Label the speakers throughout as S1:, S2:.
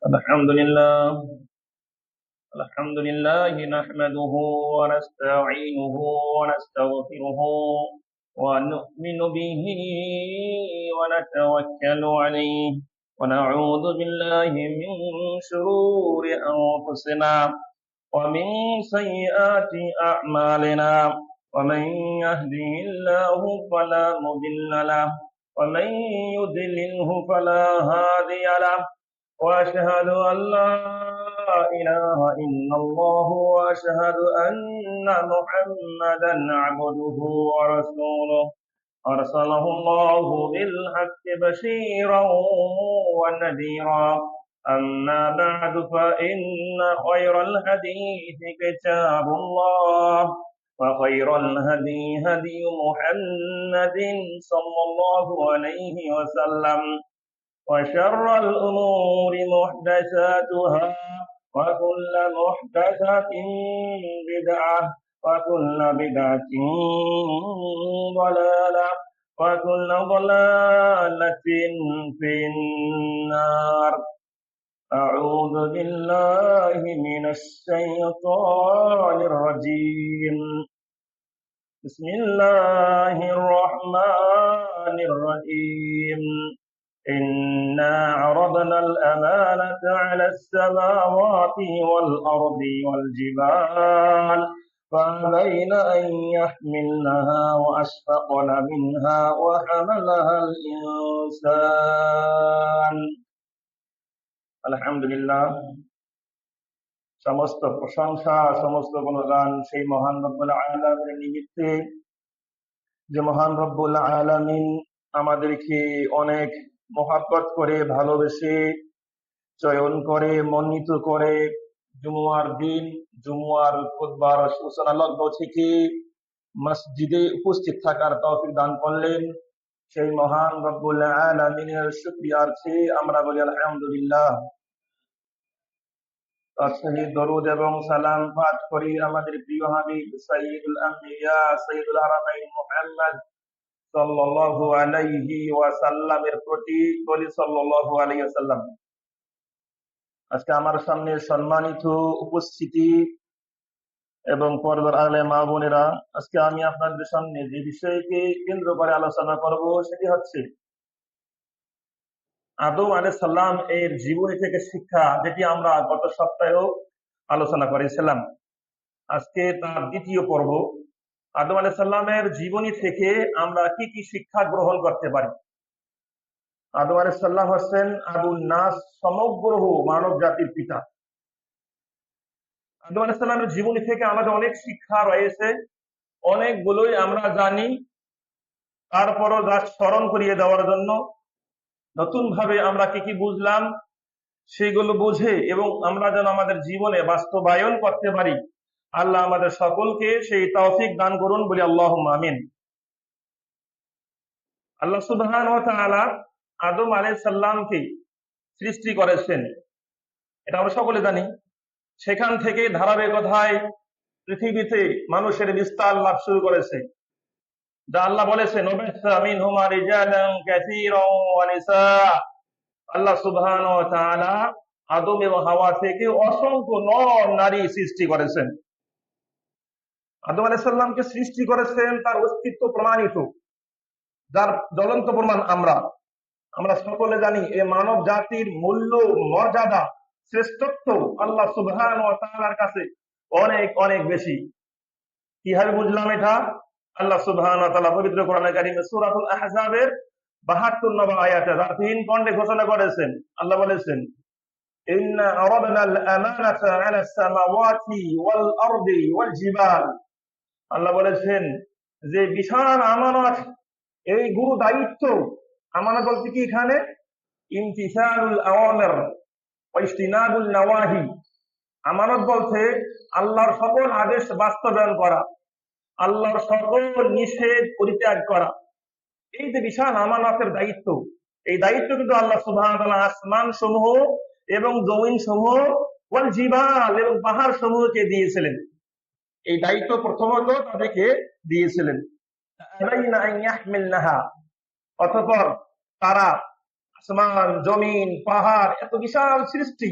S1: الحمد لله نحمده ونستعينه ونستغفره ونؤمن به ونتوكل عليه ونعوذ بالله من شرور أنفسنا ومن سيئات أعمالنا ومن يهده الله فلا مضل له ومن يضلله فلا هادي له وأشهد أن لا إله إلا الله وأشهد أن محمدا عبده ورسوله أرسله الله بالحق بشيرا ونذيرا أما بعد فإن خير الحديث كتاب الله وخير الهدي هدي محمد صلى الله عليه وسلم وشر الأمور محدثاتها وكل محدثة بدعة وكل بدعة ضلالة وكل ضلالة في النار. أعوذ بالله من الشيطان الرجيم. بسم الله الرحمن الرحيم. إنا عرضنا الأمانة على السماوات والأرض والجبال فأبين أن يحملنها وأشفقن منها وحملها الإنسان. আলহামদুলিল্লাহ, সমস্ত প্রশংসা সমস্ত গুণগান সেই মহান রব্বুল আলামিনের নিমিত্তে, যে মহান রব্বুল আলামিন আমাদেরকে অনেক মহাব্বত করে, ভালোবেসে, চয়ন করে, মনোনীত করে জুমুয়ার দিন, জুমুয়ার খুতবার সূচনা লগ্ন থেকে মসজিদে উপস্থিত থাকার তৌফিক দান করলেন। সেই মহান রব্বুল আলামিনের শুকরিয়ার্থে আমরা বলি আলহামদুলিল্লাহ। তার সহিত দরুদ এবং সালাম পাঠ করি আমাদের প্রিয় হাবিব সাইয়্যিদুল আম্বিয়া সাইয়্যিদুল হারামাইন মুহাম্মদ সাল্লাল্লাহু আলাইহি ওয়াসাল্লামের প্রতি বলি সাল্লাল্লাহু আলাইহি ওয়াসাল্লাম। আজকে আমার সামনে সম্মানিত উপস্থিতি এবং পর্দার আলে মা বোনেরা, আজকে আমি আপনাদের সামনে যে বিষয়কে কেন্দ্র করে আলোচনা করব সেটি হচ্ছে আদম আলাইহিস সালাম এর জীবনী থেকে শিক্ষা, যেটি আমরা গত সপ্তাহেও আলোচনা করেছিলাম। আজকে তার দ্বিতীয় পর্ব, আদম আলাইহিস সালামের জীবনী থেকে আমরা কি কি শিক্ষা গ্রহণ করতে পারি। আদম আলাইহিস সালাম হচ্ছেন আবুন নাস, সমগ্র মানব জাতির পিতা। আদম আলাইহিস সালামের জীবনী থেকে আমাদের অনেক শিক্ষা রয়েছে, অনেকগুলোই আমরা জানি, তারপরও যা স্মরণ করিয়ে দেওয়ার জন্য নতুন ভাবে আমরা কি কি বুঝলাম সেগুলো বুঝে এবং আমরা যেন আমাদের জীবনে বাস্তবায়ন করতে পারি, আল্লাহ আমাদের সকলকে সেই তৌফিক দান করুন বলি আল্লাহুম্মা আমিন। আল্লাহ সুবহানাহু ওয়া তাআলা আদম আলাইহিস সালামকে সৃষ্টি করেছেন, এটা আমরা সকলে জানি। সেখান থেকে ধারাবাহিকতায় পৃথিবীতে মানুষের বিস্তার লাভ শুরু করেছে, যা আল্লাহ বলেছেন আল্লাহ সুবহানাহু ওয়া তাআলা আদম এবং হাওয়া থেকে অসংখ্য নর নারী সৃষ্টি করেছেন। আদম আলাইহিস সালামকে সৃষ্টি করেছেন তার অস্তিত্ব প্রমাণিত, যার জ্বলন্ত প্রমাণ আমরা সকলে জানি। এই মানব জাতির মূল্য, মর্যাদা, শ্রেষ্ঠত্ব আল্লাহ সুবহানাহু ওয়া তাআলার কাছে অনেক অনেক বেশি। কিভাবে বুঝলাম এটা? আল্লাহ সুবহানাহু ওয়া তাআলা পবিত্র কোরআনে কারীমে সূরাতুল আহজাবের 72 নম্বর আয়াতে যার 3 খণ্ডে ঘোষণা করেছেন। আল্লাহ বলেছেন, ইন্না আরাদনাল আমানাতা আলাস সামাওয়াতি ওয়াল আরদি ওয়াল জিবাল। আল্লাহ বলেছেন যে বিশাল আমানত, এই গুরু দায়িত্ব। আমানত বলতে কি এখানে? ইমতিসালুল আওয়ামির ওয়া ইজতিনাবুল নাওয়াহি। আমানত বলতে আল্লাহর সকল আদেশ বাস্তবায়ন করা, আল্লাহর সকল নিষেধ পরিত্যাগ করা। এই যে বিশাল আমানতের দায়িত্ব, এই দায়িত্ব কিন্তু আল্লাহ সুবহানাহু ওয়া তাআলা আসমান সমূহ এবং জমিন সমূহ, ওয়াল জিবাল এবং পাহাড় সমূহকে দিয়েছিলেন। এই দায়িত্ব প্রথমত তাদেরকে দিয়েছিলেন। অতঃপর তারা আসমান, জমিন, পাহাড়, এত বিশাল সৃষ্টি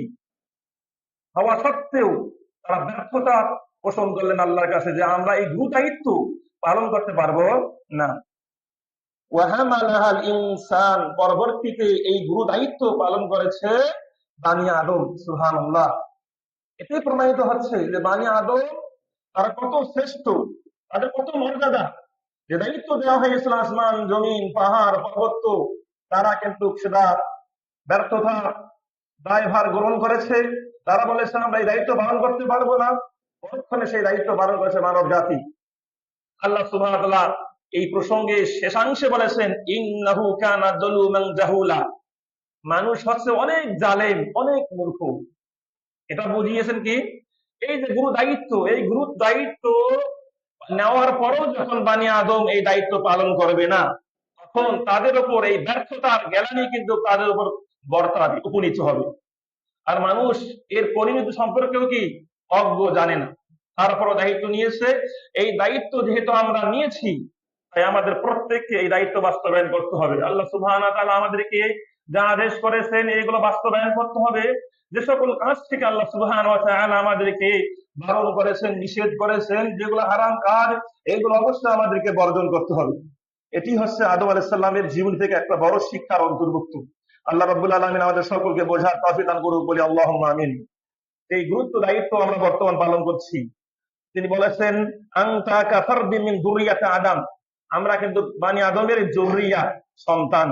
S1: হওয়া সত্ত্বেও তারা ব্যর্থতা পোষণ করলেন আল্লাহর কাছে যে আমরা এই গুরু দায়িত্ব পালন করতে পারবো না। ওয়াহামালাহাল ইনসান, পরবর্তীতে এই গুরু দায়িত্ব পালন করেছে বানি আদম। সুবহানাল্লাহ। এতে প্রমাণিত হচ্ছে যে বানি আদম তারা কত শ্রেষ্ঠ, তাদের কত মর্যাদা। যে দায়িত্ব দেওয়া হয়েছিল আসমান, জমিন, পাহাড়, পর্বত, তারা কিন্তু সেটা ব্যর্থতা দায়ভার গ্রহণ করেছে। তারা বলেছে আমরা এই দায়িত্ব পালন করতে পারবো না। পরক্ষণে সেই দায়িত্ব পালন করেছে মানব জাতি। আল্লাহ সুবহানাহু ওয়া তাআলা এই প্রসঙ্গে শেষাংশে বলেছেন ইন্নাহু কানা যালুমান জাহুলা, মানুষ হচ্ছে অনেক জালেম, অনেক মূর্খ। এটা বুঝিয়েছেন কি, এই যে গুরু দায়িত্ব, এই গুরু দায়িত্ব নেওয়ার পরও যখন বানি আদম এই দায়িত্ব পালন করবে না, তখন তাদের উপর এই ব্যর্থতার গ্যালানি কিন্তু তাদের উপর বর্তাবে, উপনীত হবে। আর মানুষ এর পরিণতি সম্পর্কেও কি অজ্ঞ, জানে না। তারপরও দায়িত্ব নিয়েছে। এই দায়িত্ব যেহেতু আমরা নিয়েছি, তাই আমাদের প্রত্যেককে এই দায়িত্ব বাস্তবায়ন করতে হবে। আল্লাহ সুবহানাহু ওয়া তাআলা আমাদেরকে যা আদেশ করেছেন এগুলো বাস্তবায়ন করতে হবে। যে সকল কাজ থেকে আল্লাহ সুবহানাহু ওয়া তাআলা আমাদেরকে বারণ করেছেন, নিষেধ করেছেন, যেগুলো হারাম কাজ, এগুলো অবশ্যই আমাদেরকে বর্জন করতে হবে। এটি হচ্ছে আদম আলাইহিস সালামের জীবন থেকে একটা বড় শিক্ষার অন্তর্ভুক্ত। আল্লাহ রাব্বুল আলামিন আমাদের সকলকে বোঝার তৌফিক দান করুক, বলি আল্লাহুম্মা আমিন। এই গুরুত্ব দায়িত্ব আমরা বর্তমান পালন করছি। তিনি বলেছেন আনতা কাফারদিন মিন যুররিয়াতি আদম, আমরা কিন্তু বানি আদমের যুররিয়া, সন্তান।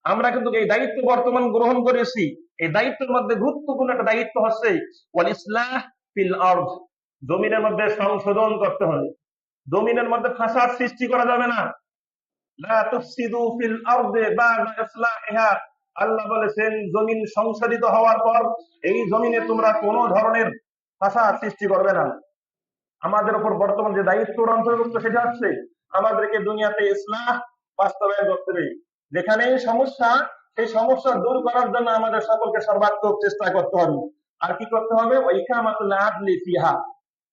S1: আমরা কিন্তু এই দায়িত্ব বর্তমান গ্রহণ করেছি। এই দায়িত্বের মধ্যে গুরুত্বপূর্ণ একটা দায়িত্ব হচ্ছে ওয়াল ইসলাহ ফিল আরদ, জমিনের মধ্যে সংশোধন করতে হবে। জমিনের মধ্যে ফাসাদ সৃষ্টি করা যাবে না। লা তুফসিদু ফিল আরদি বা'দা ইসলাহিহা, আল্লাহ বলেছেন জমিন সংশোধিত হওয়ার পর এই জমিনে তোমরা কোনো ধরনের ফাসাদ সৃষ্টি করবে না। আমাদের উপর বর্তমান যে দায়িত্বের অন্তর্ভুক্ত সেটা হচ্ছে আমাদেরকে দুনিয়াতে ইসলাহ বাস্তবায়ন করতে হবে। যেখানে সমস্যা, সেই সমস্যা দূর করার জন্য আমাদের সকলকে সর্বাত্মক চেষ্টা করতে হবে। আর কি করতে হবে? ইকামাতুল আদলি ফিহা,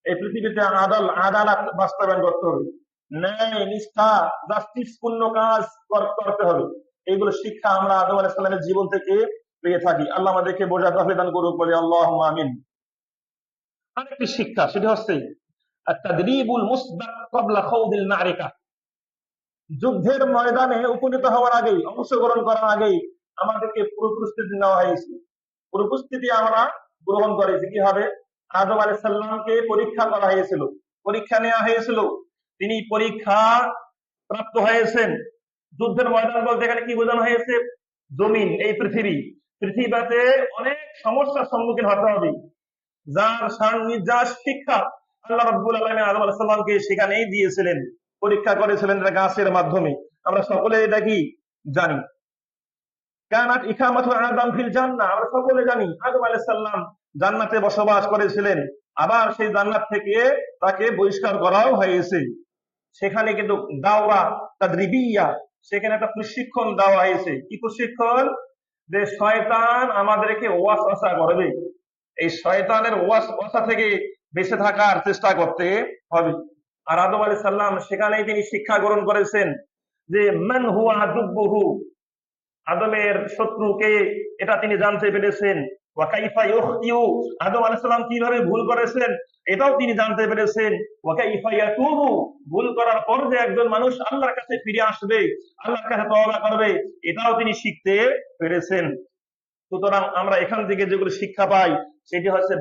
S1: এই পৃথিবীতে আদালত বাস্তবায়ন করতে হবে। ন্যায়, নিষ্ঠা, জাস্টিস পূর্ণ কাজ করতে হবে। এইগুলো শিক্ষা আমরা আদম আলাইহিস সালামের জীবন থেকে পেয়ে থাকি। আল্লাহ আমাদেরকে বোঝার তৌফিক দান করুক, বলি আল্লাহুম্মা আমিন। আরেকটি শিক্ষা সেটা হচ্ছে আত-তাদরিবুল মুসবাক ক্বাবলা খাউদিল মা'রিকা, যুদ্ধের ময়দানে উপনীত হওয়ার আগেই, অংশগ্রহণ করার আগেই আমাদেরকে পুরো প্রস্তুতি নেওয়া হয়েছে। পুরো প্রস্তুতি আমরা গ্রহণ করেছি। কিভাবে? আদম আলাইহিস সালামকে পরীক্ষা করা হয়েছিল, পরীক্ষা নেওয়া হয়েছিল। তিনি পরীক্ষা প্রাপ্ত হয়েছেন। যুদ্ধের ময়দান বলতে এখানে কি বোঝানো হয়েছে? জমিন, এই পৃথিবী। পৃথিবীতে অনেক সমস্যার সম্মুখীন হতে হবে, যার নির্যাস শিক্ষা আল্লাহ রাব্বুল আলামিন আদম আলাইহিস সালামকে সেখানেই দিয়েছিলেন, পরীক্ষা করেছিলেন এটা গাছের মাধ্যমে। আমরা সকলে এটা কি জানি। কানাত ইকামাতু আদম ফিল জান্নাহ, আমরা সকলে জানি আদম আলাইহিস সালাম জান্নাতে বসবাস করেছিলেন। আবার সেই জান্নাত থেকে তাকে বহিষ্কার করাও হয়েছে। সেখানে কিন্তু দাওরা তাদরিবিয়া, সেখানে একটা প্রশিক্ষণ দেওয়া হয়েছে। কি প্রশিক্ষণ? যে শয়তান আমাদেরকে ওয়াসওয়াসা করবে, এই শয়তানের ওয়াসওয়াসা থেকে বেঁচে থাকার চেষ্টা করতে হবে। আর আদম আলাইহিস সালাম সেখানেই তিনি শিক্ষা গ্রহণ করেছেন যে মান হুয়া আদুব্বুহু, আদমের শত্রুকে, এটা তিনি জানতে পেরেছেন। ওয়া কাইফা ইউখতিউ, আদম আলাইহিস সালাম কিভাবে ভুল করেছেন এটাও তিনি জানতে পেরেছেন। ওয়া কাইফা ইয়াতুবু, ভুল করার পর যে একজন মানুষ আল্লাহর কাছে ফিরে আসবে, আল্লাহর কাছে তওবা করবে, এটাও তিনি শিখতে পেরেছেন। সুতরাং আমরা এখান থেকে যেগুলো শিক্ষা পাই সেটি হচ্ছে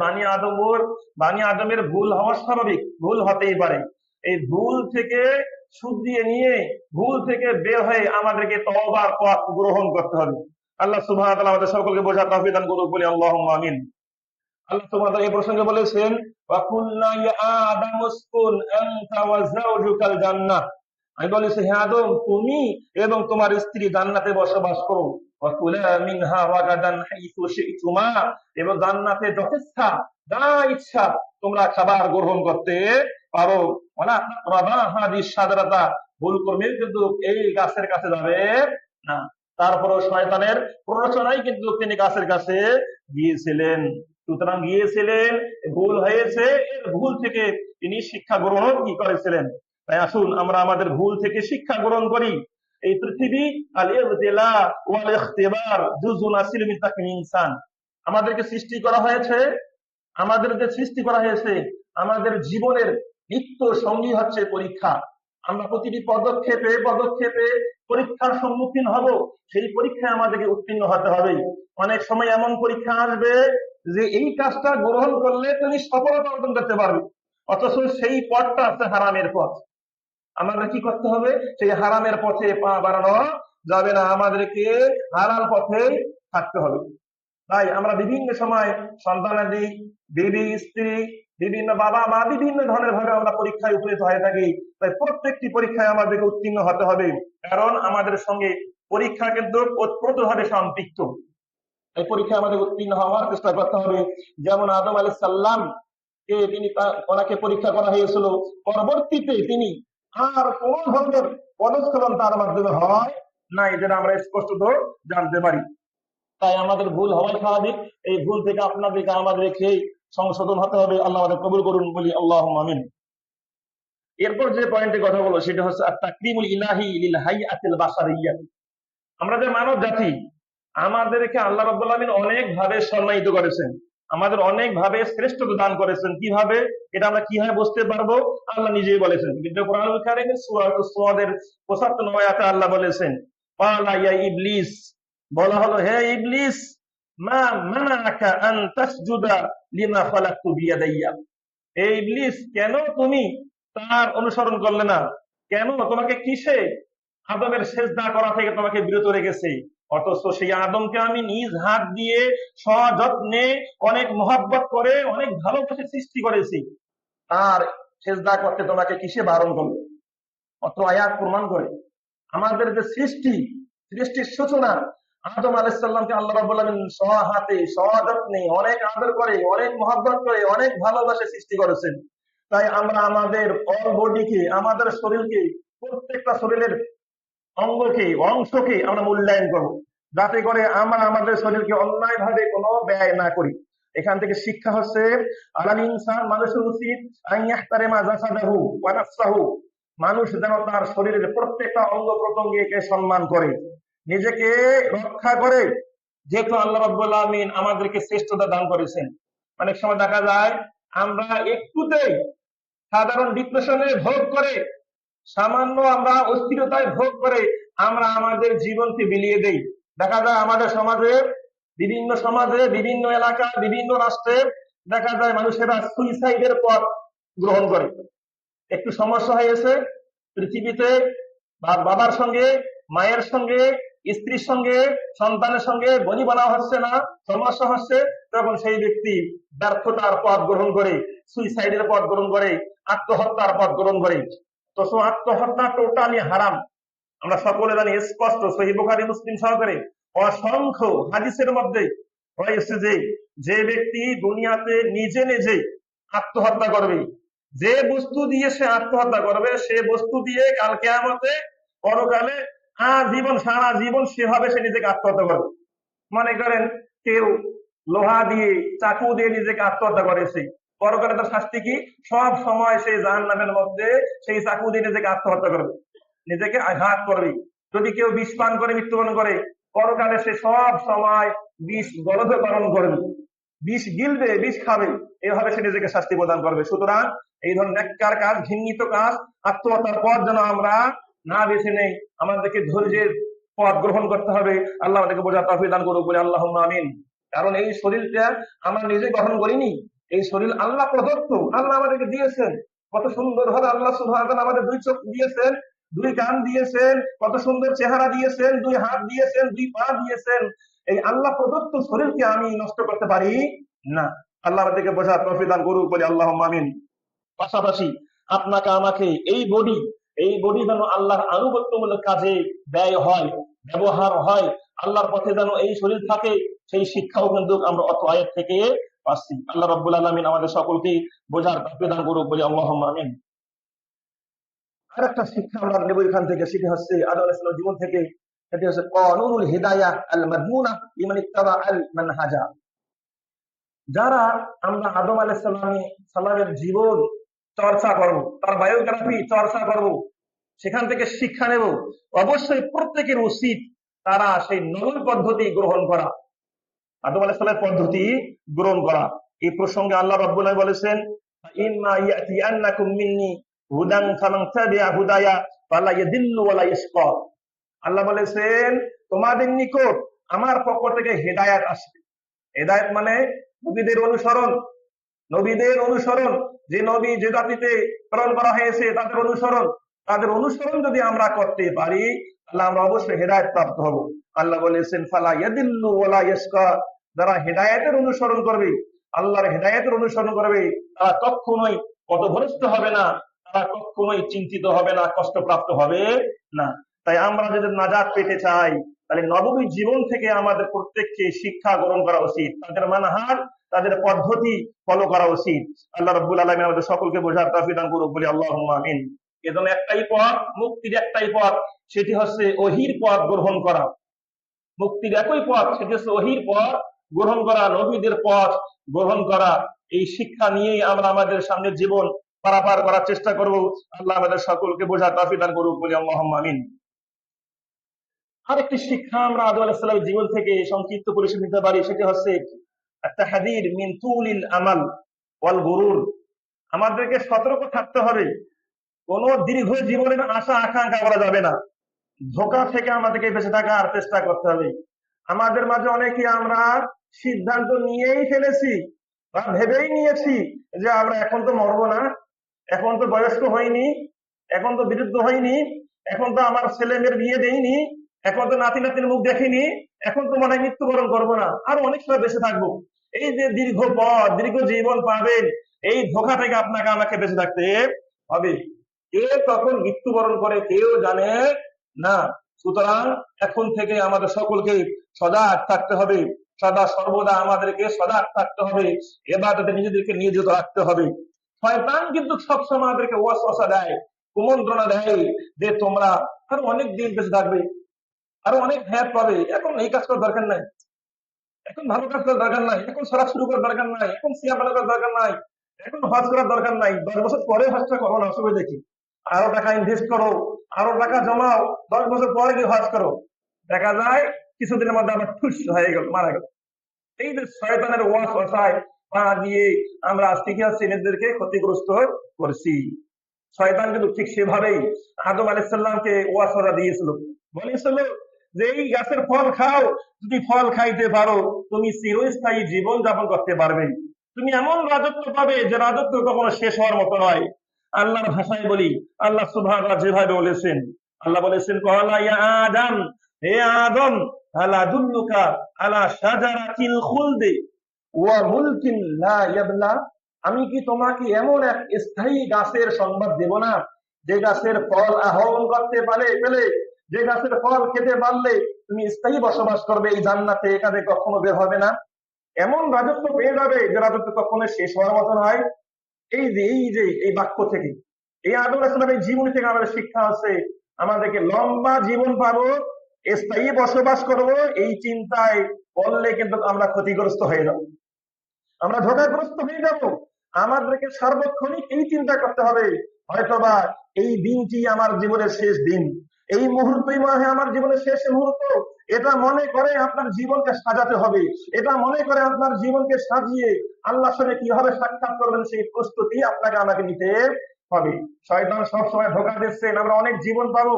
S1: বানি আদমের ভুল হওয়া স্বাভাবিক, ভুল হতেই পারে। এই ভুল থেকে শুধরিয়ে নিয়ে, ভুল থেকে বের হয়ে আমাদেরকে তওবার পথ গ্রহণ করতে হবে। আল্লাহ সুবহানাহু ওয়া তাআলা আমাদের সকলকে বোঝার তৌফিক দান করুক, বলি আল্লাহুম্মা আমিন। আল্লাহ সুবহানাহু ওয়া তাআলা এই প্রসঙ্গে বলেছেন ওয়া কুল্লা ইয়া আদামু উসকুন আনতা ওয়া যাওজুকাল জান্নাহ, আমি বলেছি হে আদম, তুমি এবং তোমার স্ত্রী জান্নাতে বসবাস করো। ওয়া কুলা মিনহা রাগাদান হাইসু শি'তুমা, এবং জান্নাতে যথেচ্ছা যা ইচ্ছা তোমরা খাবার গ্রহণ করতে পারো। ওয়ালা তাকরাবা হাদিস শাজারাতা, ভুল করবে কিন্তু এই গাছের কাছে যাবে না। তারপরও শয়তানের প্ররোচনায় কিন্তু তিনি গাছের কাছে গিয়েছিলেন। সুতরাং গিয়েছিলেন, ভুল হয়েছে, এর ভুল থেকে তিনি শিক্ষা গ্রহণ কি করেছিলেন। তাই আসুন আমরা আমাদের ভুল থেকে শিক্ষা গ্রহণ করি। এই পৃথিবী আল ইবতিলা ওয়াল ইখতিবার জুজুন আসিল মিন তাকওয়িন ইনসান। আমাদেরকে সৃষ্টি করা হয়েছে, আমাদের যে সৃষ্টি করা হয়েছে, আমাদের জীবনের নিত্য সঙ্গী হচ্ছে পরীক্ষা। আমরা প্রতিটি পদক্ষেপে পদক্ষেপে পরীক্ষার সম্মুখীন হব। সেই পরীক্ষায় আমাদেরকে উত্তীর্ণ হতে হবে। অনেক সময় এমন পরীক্ষা আসবে যে এই কাজটা গ্রহণ করলে তুমি সফলতা অর্জন করতে পারবে, অথচ সেই পথটা আছে হারামের পথ। আমাদের কি করতে হবে? সেই হারামের পথে পা বাড়ানো যাবে না, আমাদেরকে হালাল পথে থাকতে হবে। তাই আমরা বিভিন্ন সময় সন্তানাদি, বিবি, স্ত্রী, বিভিন্ন বাবা মা বিভিন্ন ধরনের ভাবে আমরা পরীক্ষায় উপনীত হয়ে থাকি। তাই প্রত্যেকটি পরীক্ষায় আমাদেরকে উত্তীর্ণ হতে হবে, কারণ আমাদের সঙ্গে পরীক্ষা কিন্তু ওতপ্রোতভাবে সম্পৃক্ত। এই পরীক্ষায় আমাদের উত্তীর্ণ হওয়ার চেষ্টা করতে হবে। যেমন আদম আলাইহিস সালাম কে ওনাকে পরীক্ষা করা হয়েছিল, পরবর্তীতে তিনি আর কোন ধরনের পদস্খলন তার মাধ্যমে হয় না, যেটা আমরা স্পষ্ট জানতে পারি। তাই আমাদের ভুল হওয়াই স্বাভাবিক। এই ভুল থেকে আপনাদেরকে আমাদেরকে সংশোধন হতে হবে। আল্লাহ আমাদের কবুল করুন, বলি আল্লাহুম্মা আমিন। এরপর যে পয়েন্টে কথা বলবো সেটা হচ্ছে তাকরিমুল ইলাহি লিল হাইয়াতিল বাশারিয়্যাহ। আমরা যে মানব জাতি, আমাদেরকে আল্লাহ রাব্বুল আলামিন অনেক ভাবে সম্মানিত করেছেন, আমাদের অনেক ভাবে শ্রেষ্ঠতা দান করেছেন। কিভাবে? এটা আমরা কিভাবে বুঝতে পারবো? আল্লাহ নিজেই বলেছেন, কিন্তু কোরআনুল কারীমের সূরা আস-সাদের 75 আয়াতে আল্লাহ বলেছেন, ক্বালা ইয়া ইবলিস, বলা হলো হে ইবলিস, মা মানাকা আন তাসজুদা লিমা খালাকতু বিয়াদাইয়া। এই ইবলিস, কেন তুমি তার অনুসরণ করলে না? কেন তোমাকে কিসে আদমের সেজদা করা থেকে তোমাকে বিরত রেখেছে? অথচ সেই আদমকে আমি নিজ হাত দিয়ে সযত্নে অনেক মহব্বত করে অনেক ভালোবাসে সৃষ্টি করেছি, আর সেজদা করতে তোমাকে কিসে বারণ করলো? অত আয়াত প্রমাণ করে আমাদের যে সৃষ্টির সূচনা আদম আলাইহিস সালামকে আল্লাহ রাব্বুল আলামিন সহাতে সযত্নে অনেক আদর করে অনেক মহব্বত করে অনেক ভালোবাসে সৃষ্টি করেছেন। তাই আমরা আমাদের অল বডিকে, আমাদের শরীরকে, প্রত্যেকটা শরীরের অংশকে আমরা মূল্যায়ন করবো, যাতে করে আমরা আমাদের শরীরকে অন্যায় ভাবে কোনো ব্যয় না করি। এখান থেকে শিক্ষা হচ্ছে আলাল ইনসান, মানুষের উচিত আন ইয়াহতারিমা জাসাদাহু ওয়া নাফসাহু, মানুষ যেন তার শরীরের প্রত্যেকটা অঙ্গ প্রত্যঙ্গকে সম্মান করে, নিজেকে রক্ষা করে, যেহেতু আল্লাহ রাব্বুল আলামিন আমাদেরকে শ্রেষ্ঠতা দান করেছেন। অনেক সময় দেখা যায় আমরা একটুতেই সাধারণ ডিপ্রেশনে ভোগ করে, সামান্য আমরা অস্থিরতায় ভোগ করে আমরা আমাদের জীবনকে বিলিয়ে দেই। দেখা যায় আমাদের সমাজে বিভিন্ন এলাকা বিভিন্ন রাষ্ট্রে দেখা যায় মানুষেরা সুইসাইডের পথ গ্রহণ করে। একটু সমস্যা হয়েছে পৃথিবীতে, বাবার সঙ্গে, মায়ের সঙ্গে, স্ত্রীর সঙ্গে, সন্তানের সঙ্গে বনি বানা হচ্ছে না, সমস্যা হচ্ছে, তখন সেই ব্যক্তি ব্যর্থতার পথ গ্রহণ করে, সুইসাইডের পথ গ্রহণ করে, আত্মহত্যার পথ গ্রহণ করে। তো আত্মহত্যা টোটালি হারাম। আমরা সকলে জানি স্পষ্ট, সহিহ বুখারী মুসলিম সহকারে অসংখ্য হাদিসের মধ্যে হয়েছে যে যে ব্যক্তি দুনিয়াতে নিজে নিজে আত্মহত্যা করবে, যে বস্তু দিয়ে সে আত্মহত্যা করবে, সে বস্তু দিয়ে কাল কিয়ামতে পরকালে আজীবন সারা জীবন সেভাবে সে নিজেকে আত্মহত্যা করবে। মনে করেন কেউ লোহা দিয়ে, চাকু দিয়ে নিজেকে আত্মহত্যা করেছে, পরকালে তার শাস্তি কি? সব সময় সে জাহান্নামের মধ্যে সেই চাকু দিয়ে নিজেকে আত্মহত্যা করবে, নিজেকে আঘাত করবে। যদি কেউ বিষ পান করে মৃত্যুবরণ করে, পরকালে সে সব সময় বিষ গলধকরণ করবে, বিষ গিলবে, বিষ খাবে, এভাবে সে নিজেকে শাস্তি প্রদান করবে। সুতরাং এই ধরনের নেককার কাজ, ঘৃণিত কাজ, আত্মহত্যার পথ যেন আমরা না বেছে নেই, আমাদেরকে ধৈর্যের পথ গ্রহণ করতে হবে। আল্লাহ আমাদেরকে বোঝার তৌফিক দান করুক, বলে আল্লাহুম্মা আমিন। কারণ এই শরীরটা আমরা নিজে গঠন করিনি, এই শরীর আল্লাহ প্রদত্ত, আল্লাহ আমাদেরকে দিয়েছেন। কত সুন্দর ভাবে আল্লাহ সুবহানাহু ওয়া তাআলা আমাদের দুই চোখ দিয়েছেন, দুই কান দিয়েছেন, কত সুন্দর চেহারা দিয়েছেন, দুই হাত দিয়েছেন, দুই পা দিয়েছেন। এই আল্লাহ প্রদত্ত শরীরকে আমি নষ্ট করতে পারি না। আল্লাহ আমাদেরকে বোঝার তৌফিক দান করুক, বলে আল্লাহুম্মা আমিন। পাশাপাশি আপনাকে আমাকে এই বডি যেন আল্লাহর আনুগত্যমূলক কাজে ব্যয় হয়, ব্যবহার হয়, আল্লাহর পথে যেন এই শরীর থাকে, সেই শিক্ষাও কিন্তু আমরা অত আয়াত থেকে পাচ্ছি। আল্লাহ রাব্বুল আলামিন আমাদের সকলকে বোঝার তৌফিক দান করুক, বলে আল্লাহুম্মা আমিন। আরেকটা শিক্ষা আমরা নেব এখান থেকে, সেটা হচ্ছে আদম আলাইহিস সালামের জীবন থেকে, সেটা হচ্ছে কানুনুল হিদায়াহ আল মাদমুনা লিমান ইত্তাবা আল মানহাজা। যারা আমরা আদম আলাইহিস সালামের জীবন চর্চা করব, তার বায়োগ্রাফি চর্চা করব, সেখান থেকে শিক্ষা নেব। অবশ্যই প্রত্যেকের উচিত তারা সেই নবী পদ্ধতি গ্রহণ করা, আদম আলাইহিস সালামের পদ্ধতি গ্রহণ করা। এই প্রসঙ্গে আল্লাহ রাব্বুল আলামিন বলেছেন, ইম্মা ইয়াতিয়ান্নাকুম মিন্নি হুদান ফামান তাবিআ হুদায়া ফালা ইয়াদিল্লু ওয়ালা ইয়াশকা। আল্লাহ বলেছেন, তোমাদের নিকট আমার পক্ষ থেকে হেদায়েত আসবে। হেদায়েত মানে নবীদের অনুসরণ, নবীদের অনুসরণ, যে নবী যে জাতিতে প্রেরণ করা হয়েছে তাদের অনুসরণ, তাদের অনুসরণ যদি আমরা করতে পারি তাহলে আমরা অবশ্যই হেদায়েত প্রাপ্ত হব। আল্লাহ বলেছেন, ফালা ইয়াদিল্লু ওয়ালা ইয়াশকা, যারা হেদায়েতের অনুসরণ করবে, আল্লাহর হেদায়েতের অনুসরণ করবে, তারা কখনোই পথভ্রষ্ট হবে না, তারা কখনোই চিন্তিত হবে না, কষ্টপ্রাপ্ত হবে না। তাই আমরা যদি নাজাত পেতে চাই তাহলে নববী জীবন থেকে আমাদের প্রত্যেককে শিক্ষা গ্রহণ করা উচিত, তাদের মানহাজ, তাদের পদ্ধতি ফলো করা উচিত। আল্লাহ রাব্বুল আলামিন আমাদের সকলকে বোঝার তৌফিক দান করুক, বলি আল্লাহুম্মা আমিন। এজন্য একটাই পথ, মুক্তির একটাই পথ, সেটি হচ্ছে ওহীর পথ গ্রহণ করা। মুক্তির একই পথ, সেটি হচ্ছে ওহীর পথ গ্রহণ করা, নবীদের পথ গ্রহণ করা। এই শিক্ষা নিয়েই আমরা আমাদের সামনের জীবন পারাপার করার চেষ্টা করব। আল্লাহ আমাদের সকলকে বোঝার তৌফিক দান করুক, বলি আল্লাহুম্মা আমিন। আরেকটি শিক্ষা আমরা আদম আলাইহিস সালামের জীবন থেকে সংক্ষিপ্ত পরিসর নিতে পারি, সেটি হচ্ছে আত-তাহযীর মিন তুলিল আমাল ওয়াল গুরুর। আমাদেরকে সতর্ক থাকতে হবে, কোন দীর্ঘ জীবনের আশা আকাঙ্ক্ষা করা যাবে না, ধোঁকা থেকে আমাদেরকে বেঁচে থাকার চেষ্টা করতে হবে। আমাদের মাঝে অনেকে আমরা সিদ্ধান্ত নিয়েই ফেলেছি বা ভেবেই নিয়েছি যে আমরা এখন তো মরবো না, এখন তো বয়স্ক হয়নি, এখন তো বিরুদ্ধ হয়নি, এখন তো আমার ছেলে মেয়ের বিয়ে দেয়নি, এখন তো নাতি নাতির মুখ দেখিনি, এখন তো মনে হয় মৃত্যুবরণ করবো না, আর অনেক সময় বেঁচে থাকবো। এই যে দীর্ঘ পথ, দীর্ঘ জীবন পাবেন, এই ধোঁকা থেকে আপনাকে আমাকে বেঁচে থাকতে হবে। কে তখন মৃত্যুবরণ করে কেউ জানে না। সুতরাং এখন থেকে আমাদের সকলকে সজাগ থাকতে হবে, সদা সর্বদা আমাদেরকে সজাগ থাকতে হবে, ইবাদতে নিজেদেরকে নিয়োজিত রাখতে হবে। শয়তান কিন্তু সবসময় আমাদেরকে ওয়াসওয়াসা দেয়, কুমন্ত্রণা দেয় যে তোমরা আরো অনেক দিন বেঁচে থাকবে, আরো অনেক হায়াত পাবে, এখন এই কাজ করার দরকার নাই, এখন ভালো কাজ করার দরকার নাই, এখন সালাত শুরু করার দরকার নাই, এখন সিয়াম পালন করার দরকার নাই, এখন হজ করার দরকার নাই, 10 বছর পরে হজটা করো না, অসুবিধা দেখি, আরো টাকা ইনভেস্ট করো, আরো টাকা জমাও, 10 বছর পরে গিয়ে হজ করো। দেখা যায় কিছুদিনের মধ্যে আবার ঠুস হয়ে গেল, মারা গেল। এই যে শয়তানের ওয়াসওয়াসায় পা দিয়ে আমরা আজকে কি হচ্ছে নিজেদেরকে ক্ষতিগ্রস্ত করছি। শয়তান কিন্তু ঠিক সেভাবেই আদম আলাইহিস সালামকে ওয়াসওয়াসা দিয়েছিল, বলেছিল যে এই গাছের ফল খাও, যদি ফল খাইতে পারো তুমি চিরস্থায়ী জীবন যাপন করতে পারবে, তুমি এমন রাজত্ব পাবে যে রাজত্ব কখনো শেষ হওয়ার মতো নয়। আল্লাহর ভাষায় বলি, আল্লাহ সুবহানাহু যেভাবে বলেছেন, আল্লাহ বলেছেন, ক্বালা ইয়া আদম, হে আদম, আলা দুল্লুকা আলা শাজারাতিল খুলদি ওয়া মুলকিন লা ইয়াবলা, আমি কি তোমাকে এমন এক স্থায়ী গাছের সংবাদ দেব না, যে গাছের ফল আহরণ করতে পেলে, যে গাছের ফল খেতে পারলে তুমি স্থায়ী বসবাস করবে এই জান্নাতে, এখানে কখনো বের হবে না, এমন রাজত্ব পেয়ে যাবে যে রাজত্ব কখনো শেষ হওয়ার মতো নয়। এই বাক্য থেকে, এই আদম আলাইহিস সালামের জীবনী থেকে আমাদের শিক্ষা আছে, আমাদেরকে লম্বা জীবন পাবো, স্থায়ী বসবাস করব, এই চিন্তায় করলে কিন্তু আমরা ক্ষতিগ্রস্ত হয়ে যাব, আমরা ধোঁকাগ্রস্ত হয়ে যাব। আমাদেরকে সার্বক্ষণিক এই চিন্তা করতে হবে, হয়তোবা এই দিনটি আমার জীবনের শেষ দিন, এই মুহূর্তই মনে হয় আমার জীবনের শেষ মুহূর্ত। এটা মনে করে আপনার জীবনকে সাজাতে হবে, এটা মনে করে আপনার জীবনকে সাজিয়ে আল্লাহর সঙ্গে কিভাবে সাক্ষাৎ করবেন সেই প্রস্তুতি আপনাকে আমাকে নিতে হবে। শয়তান সবসময় ধোঁকা দিচ্ছেন, আমরা অনেক জীবন পাবো,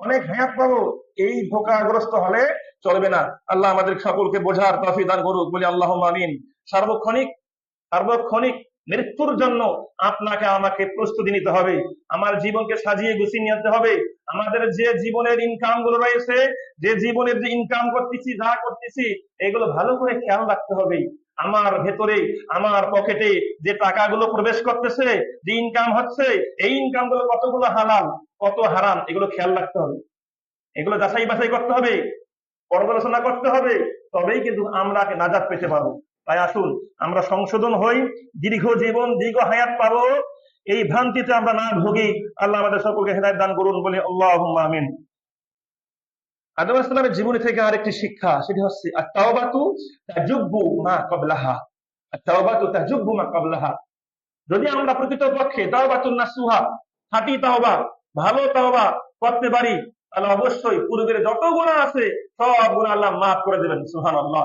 S1: অনেক হায়াত পাবো, এই ধোঁকাগ্রস্ত হলে চলবে না। আল্লাহ আমাদের সকলকে বোঝার তৌফিক দান করুক, বলি আল্লাহুম্মা আমিন। সার্বক্ষণিক সার্বক্ষণিক মৃত্যুর জন্য আপনাকে আমাকে প্রস্তুতি নিতে হবে, আমার জীবনকে সাজিয়ে গুছিয়ে নিতে হবে। আমাদের যে জীবনের ইনকাম গুলো রয়েছে, যে জীবনের যে ইনকাম করতেছি, যা করতেছি, এগুলো ভালো করে খেয়াল রাখতে হবে। আমার ভেতরে, আমার পকেটে যে টাকাগুলো প্রবেশ করতেছে, যে ইনকাম হচ্ছে, এই ইনকাম গুলো কতগুলো হালাল, কত হারাম, এগুলো খেয়াল রাখতে হবে, এগুলো যাচাই বাছাই করতে হবে, পর্যালোচনা করতে হবে, তবেই কিন্তু আমরা নাজাত পেতে পারবো। তাই আসুন আমরা সংশোধন হই, দীর্ঘ জীবন, দীর্ঘ হায়াত পাবো, এই ভ্রান্তিতে আমরা না ভুগি। আল্লাহ আমাদের সকলকে হেদায়েত দান করুন, বলি আল্লাহুম্মা আমিন। আদম আলাইহিস সালামের জীবনী থেকে আরেকটি শিক্ষা, সেটি হচ্ছে আত-তাওবাতু তাজুব্বু মা ক্বাবলাহা, আত-তাওবাতু তাজুব্বু মা ক্বাবলাহা। যদি আমরা প্রকৃতপক্ষে তাওবাতুন নাসুহা, খাঁটি তাওবা, ভালো তাওবা করতে পারি, তাহলে অবশ্যই পূর্বের যত গুনাহ আছে সব গুনাহ আল্লাহ মাফ করে দেবেন। সুবহানাল্লাহ।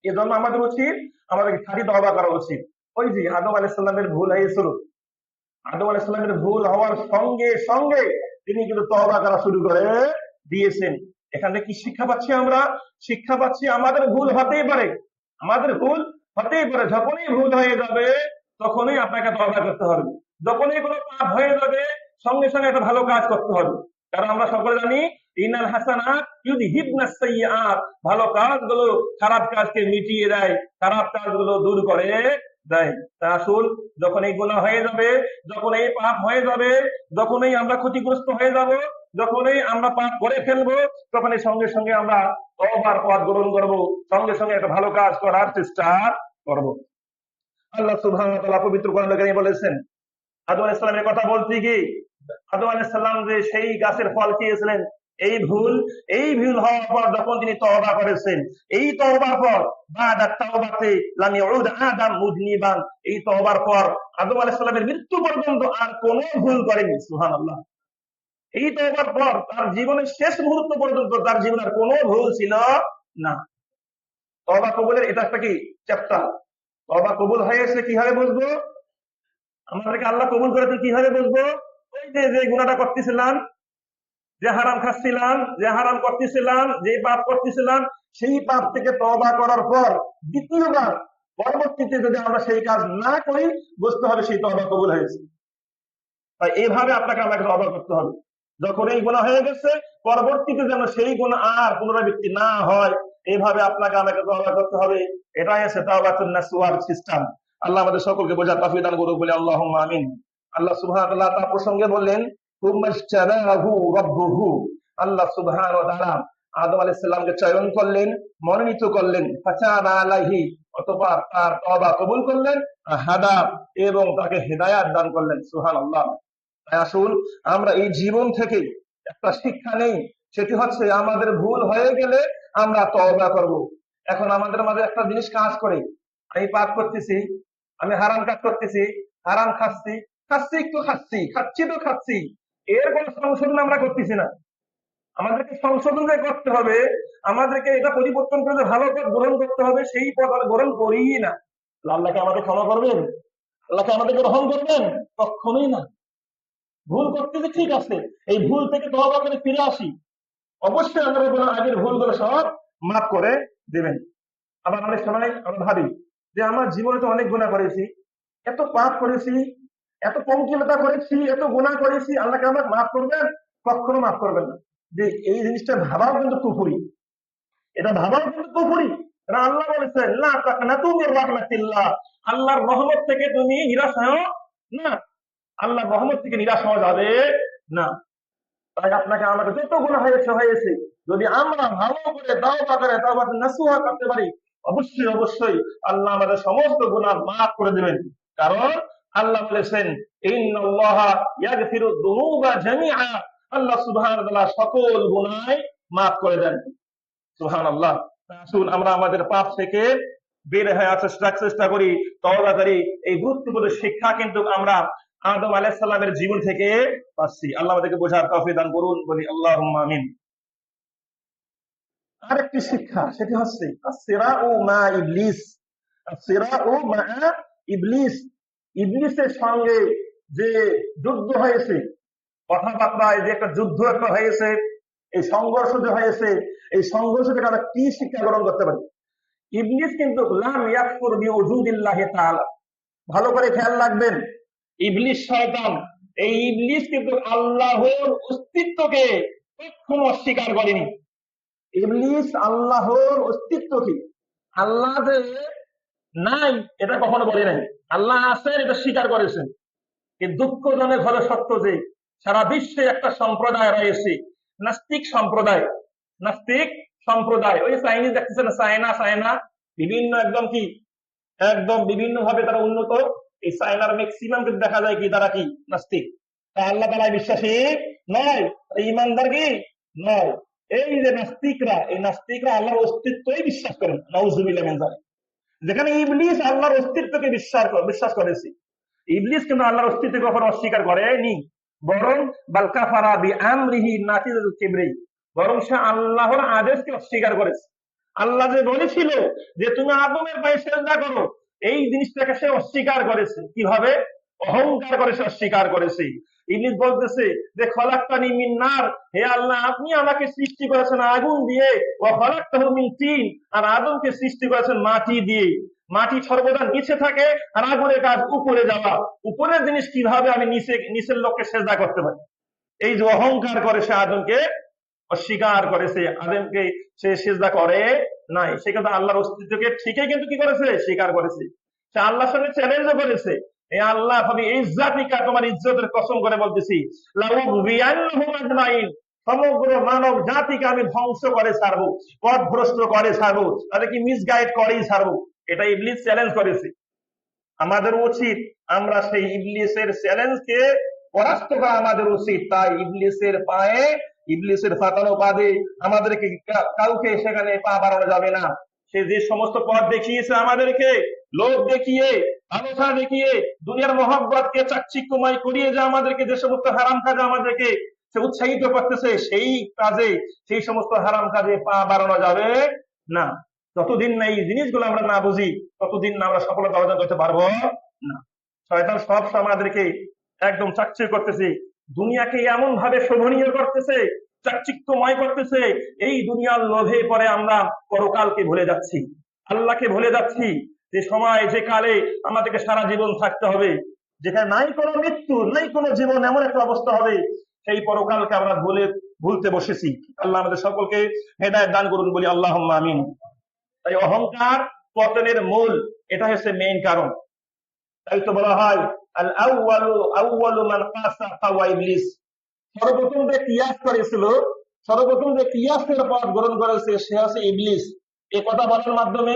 S1: এজন্য আমাদের উচিত, আমাদেরকে খাঁটি তওবা করা উচিত। ওই যে আদম আলাইহিস সালামের ভুল হয়েছিল, আদম আলাইহিস সালামের ভুল হওয়ার সঙ্গে সঙ্গে তিনি কিন্তু তওবা করা শুরু করে দিয়েছেন। এখানে কি শিক্ষা পাচ্ছি আমরা? শিক্ষা পাচ্ছি আমাদের ভুল হতেই পারে, আমাদের ভুল হতেই পারে। যখনই ভুল হয়ে যাবে তখনই আপনাকে তওবা করতে হবে। যখনই কোনো পাপ হয়ে যাবে সঙ্গে সঙ্গে একটা ভালো কাজ করতে হবে। কারণ আমরা সকলে জানি ইন্নাল হাসানাত ইউযহিবনাস সাইয়্যাত, ভালো কাজগুলো খারাপ কাজকে মিটিয়ে দেয়, খারাপ কাজগুলো দূর করে দেয়। তা আসুন, যখন এই গুনাহ হয়ে যাবে, যখন এই পাপ হয়ে যাবে, যখনই আমরা ক্ষতিগ্রস্ত হয়ে যাব, যখনই আমরা পাপ করে ফেলবো, তখনই সঙ্গে সঙ্গে আমরা তওবার পথ গ্রহণ করব, সঙ্গে সঙ্গে একটা ভালো কাজ করার চেষ্টা করব। আল্লাহ সুবহানাহু ওয়া তাআলা পবিত্র কোরআনে কারিমে বলেছেন, আদম আলাইহিস সালামের কথা বলতে কি, আদম আলাইহিস সালাম যে সেই গাছের ফল খেয়েছিলেন, এই ভুল হওয়ার পর যখন তিনি তওবা করেছেন, এই তওবার পর বাদা তাওবাতে লাম ইয়াউদ আদম মুযনিবান, এই তওবার পর আদম আলাইহিস সালামের মৃত্যু পর্যন্ত আর কোনো ভুল করেনি। সুবহানাল্লাহ। এই তওবার পর তার জীবনের শেষ মুহূর্ত পর্যন্ত তার জীবনে আর কোনো ভুল ছিল না। তওবা কবুলের এটা একটা কি চ্যাপ্টার। তওবা কবুল হয়েছে কিভাবে বুঝবো? আমাদেরকে আল্লাহ কবুল করেছেন কিভাবে বুঝবো? ওই যে গুনাহটা করতেছিলাম, যে হারাম খাচ্ছিলাম, যে হারাম করতেছিলাম, যে পাপ করতেছিলাম, সেই পাপ থেকে তওবা করার পর দ্বিতীয়বার পরবর্তীতে যদি আমরা সেই কাজ না করি, বুঝতে হবে সেই তওবা কবুল হয়েছে। তাই এইভাবে আপনাকে আমাকে তওবা করতে হবে। যখন এই গুনাহ হয়ে গেছে, পরবর্তীতে যেন সেই গুনাহ আর পুনরাবৃত্তি না হয়, এইভাবে আপনাকে আমাকে তওবা করতে হবে। এটাই আছে তাওবাতুন নাসুহার সিস্টেম। আল্লাহ আমাদের সকলকে বোঝার তৌফিক দান করুক, বলে আল্লাহুম্মা আমিন। আল্লাহ সুবহানাহু ওয়া তাআলা তার প্রসঙ্গে বললেন, তুমাশতারাহু রাব্বুহু, আল্লাহ সুবহানাহু ওয়া তাআলা আদম আলাইহিস সালামকে চয়ন করলেন, মনোনীত করলেন, ফাতাবা আলাইহি, অতঃপর তার তওবা কবুল করলেন, হাদা, এবং তাকে হেদায়েত দান করলেন। সুবহানাল্লাহ। তাই আসুন, আমরা এই জীবন থেকে একটা শিক্ষা নেই, সেটি হচ্ছে আমাদের ভুল হয়ে গেলে আমরা তওবা করব। এখন আমাদের মাঝে একটা জিনিস কাজ করে, আমি পাপ করতেছি, আমি হারাম কাজ করতেছি, হারাম খাচ্ছি, খাচ্ছি, এর কোনো সংশোধন আমরা করতেছি না। আমাদেরকে সংশোধন যে করতে হবে, আমাদেরকে এটা পরিবর্তন করে যে ভালো পথ গ্রহণ করতে হবে, সেই পথ আমরা গ্রহণ করি না। আল্লাহকে আমাদের ক্ষমা করবেন? আল্লাহকে আমাদেরকে গ্রহণ করবেন? কখনোই না। ভুল করতেছি ঠিক আছে, এই ভুল থেকে তওবা করে ফিরে আসি, অবশ্যই আমাদের আগের ভুলগুলো সব মাফ করে দেবেন। আবার অনেক সময় আমরা ভাবি যে আমার জীবনে তো অনেক গুনাহ করেছি, এত পাপ করেছি, এত পঙ্কিলতা করেছি, এত গুনাহ করেছি, আল্লাহকে আমাকে মাফ করবেন? কখনো মাফ করবেন না। যে এই জিনিসটা ভাবাও কিন্তু কুফরি, এটা ভাবাও কিন্তু কুফরি। কারণ আল্লাহ বলেছেন, লা তাকনাতু মির রাহমাতিল্লাহ, আল্লাহর রহমত থেকে তুমি নিরাশ হও না। আল্লাহর রহমত থেকে নিরাশ হওয়া যাবে না। তাই আপনাকে আমাকে যত গুনাহ হয়েছে, যদি আমরা ভালো করে তাওবা নাসুহা করতে পারি, অবশ্যই অবশ্যই আল্লাহ আমাদের সমস্ত গুনাহ মাফ করে দেবেন। কারণ আল্লাহ বলেছেন, ইন্নাল্লাহা ইয়াগফিরু যুনুবা জামিআ, আল্লাহ সুবহানাহু ওয়া তাআলা সকল গুনাহ মাফ করে দেন। সুবহানাল্লাহ। আসুন আমরা আমাদের পাপ থেকে বের হয়ে আসার চেষ্টা করি, তওবা করি। এই গুরুত্বপূর্ণ শিক্ষা কিন্তু আমরা আদম আলাইহিস সালামের জীবন থেকে পাচ্ছি। আল্লাহ আমাদেরকে বোঝার তৌফিক দান করুন, বলি আল্লাহুম্মা আমিন। আরেকটি শিক্ষা, সেটি হচ্ছে আসসিরাউ মা ইবলিস, আসসিরাউ মা ইবলিস, ইবলিসের সঙ্গে যে যুদ্ধ হয়েছে, কথাবার্তায় যে একটা যুদ্ধ একটা হয়েছে, এই সংঘর্ষ যে হয়েছে, এই সংঘর্ষ থেকে আমরা কি শিক্ষা গ্রহণ করতে পারি? ইবলিস কিন্তু লাম ইয়াকফুর বিউজুদিল্লাহি তাআলা, ভালো করে খেয়াল রাখবেন, ইবলিস শয়তান, এই ইবলিস কিন্তু আল্লাহর অস্তিত্বকে কখনো অস্বীকার করেনি। ইবলিস আল্লাহর অস্তিত্বকে, আল্লাহ যে নাই এটা কখনো বলে নাই, আল্লাহ আছেন এটা স্বীকার করেছেন। কিন্তু দুঃখজনক হলো সত্য যে সারা বিশ্বে একটা সম্প্রদায় রয়েছে, নাস্তিক সম্প্রদায়। নাস্তিক সম্প্রদায়, ওই চাইনিজ দেখতেছেন, চায়না বিভিন্ন একদম বিভিন্ন ভাবে তারা উন্নত। এই চায়নার ম্যাক্সিমাম কিন্তু দেখা যায় কি তারা কি নাস্তিক, তা আল্লাহ তাআলায় বিশ্বাসী নয়, ইমানদার কি নয়। এই যে নাস্তিকরা, এই নাস্তিকরা আল্লাহর অস্তিত্বই বিশ্বাস করেন, নাউজুবিল্লাহ মিন যালিক। যেখানে ইবলিস আল্লাহর অস্তিত্বকে বিশ্বাস করেছে, ইবলিস কিন্তু আল্লাহর অস্তিত্বকে কখনো অস্বীকার করেনি। বরং বাল কাফারা বিআমরিহি নাতিজাতুল কিবরি, বরং সে আল্লাহর আদেশকে অস্বীকার করেছে। আল্লাহ যে বলেছিল যে তুমি আদমের পায়ে সেজদা করো, এই জিনিসটাকে সে অস্বীকার করেছে। কিভাবে? অহংকার করে সে অস্বীকার করেছে। ইবলিস বলতেছে যে খলাকতানি মিন নার, হে আল্লাহ আপনি আমাকে সৃষ্টি করেছেন আগুন দিয়ে, ওয়া খলাকতাহু মিন তিন, আর আদমকে সৃষ্টি করেছেন মাটি দিয়ে। মাটি সর্বদা নিচে থাকে, আর আগুনের কাজ উপরে যাওয়া। উপরের জিনিস কিভাবে আমি নিচের লোককে সেজদা করতে পারি? এই যে অহংকার করে সে আদমকে অস্বীকার করেছে, আদমকে সে সিজদা করে নাই। সে কিন্তু আল্লাহর অস্তিত্বকে ঠিকই কিন্তু কি করেছে? স্বীকার করেছে। সে আল্লাহর সঙ্গে চ্যালেঞ্জও করেছে, এ আল্লাহ আমি ইজ্জাতিকা, তোমার ইজ্জতের কসম করে বলতেছি, লাউযিয়ান্নাহুম আজমাইন, সমগ্র মানব জাতিকে আমি ধ্বংস করে ছাড়বো, পথভ্রষ্ট করে ছাড়বো, তাদেরকে মিসগাইড করেই ছাড়বো। এটা ইবলিস চ্যালেঞ্জ করেছে। আমাদের উচিত আমরা সেই ইবলিসের চ্যালেঞ্জকে পরাস্ত করা আমাদের উচিত। তাই ইবলিসের পায়ে, ইবলিসের ফাটানো পাদে আমাদেরকে কাউকে সেখানে পা বাড়ানো যাবে না। সে যে সমস্ত পথ দেখিয়েছে আমাদেরকে, লোভ দেখিয়ে, আলোচনা দেখিয়ে, দুনিয়ার মহব্বতকে চাকচিক্যময় করিয়ে, যে আমাদেরকে যে সমস্ত হারাম কাজে আমাদেরকে সে উৎসাহিত করতেছে, সেই কাজে, সেই সমস্ত হারাম কাজে পা বাড়ানো যাবে না। যতদিন না এই জিনিসগুলো আমরা না বুঝি, ততদিন না আমরা সফলতা অর্জন করতে পারবো না। শয়তান সব আমাদেরকে একদম চাকচিক্য করতেছে, দুনিয়াকে এমন ভাবে শোভনীয় করতেছে, চাকচিক্যময় করতেছে, এই দুনিয়ার লোভে পরে আমরা পরকালকে ভুলে যাচ্ছি, আল্লাহকে ভুলে যাচ্ছি। যে সময়, যে কালে আমাদেরকে সারা জীবন থাকতে হবে, যেখানে নাই কোনো মৃত্যু, নাই কোনো জীবন, এমন একটা অবস্থা হবে, সেই পরকালকে আমরা ভুলতে বসেছি। আল্লাহ আমাদের সকলকে হেদায়েত দান করুন, বলি আল্লাহুম্মা আমিন। তাই অহংকার পতনের মূল, এটা হচ্ছে মেইন কারণ। তাই তো বলা হয় আল আউয়ালু মান কাসা ফাওয়া ইবলিস, সর্বপ্রথম যে কিয়াস করেছিল, সর্বপ্রথম যে কিয়াসের পথ গ্রহণ করেছে সে হচ্ছে ইবলিস। এই কথা বলার মাধ্যমে